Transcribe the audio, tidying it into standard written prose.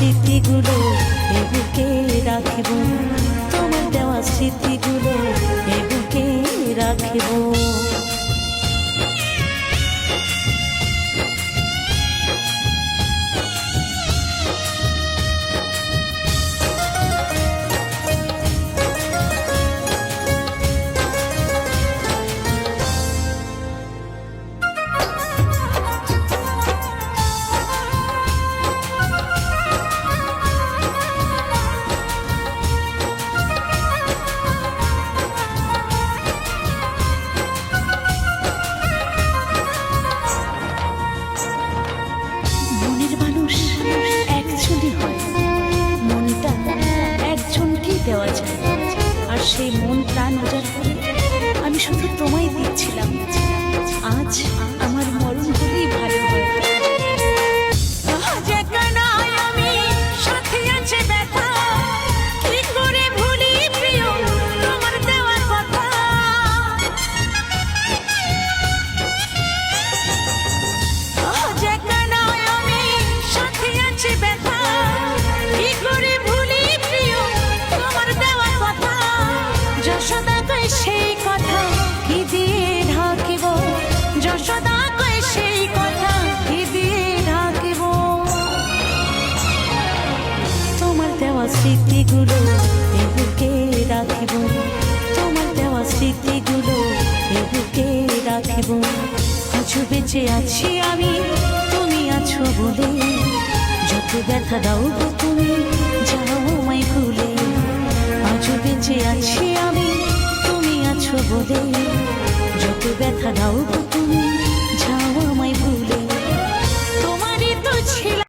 স্মৃতিগুলো এ বুকে রাখিব, তোমার দেওয়া স্মৃতিগুলো এ বুকে রাখিব। দেওয়া যায়, আর সেই মন প্রাণ উজাড় করে আমি শুধু তোমায় দিচ্ছিলাম। আজ আমার মরণ হলেই ভালো হয়। স্মৃতিগুলো এ বুকে রাখিব, তোমার দেওয়া স্মৃতিগুলো এ বুকে রাখিব। আজও বেঁচে আছি আমি তুমি আছো বলে, যত ব্যথা দাও গো তুমি যাও আমায় ভুলে। আজও বেঁচে আছি আমি তুমি আছো বলে, যত ব্যথা দাও গো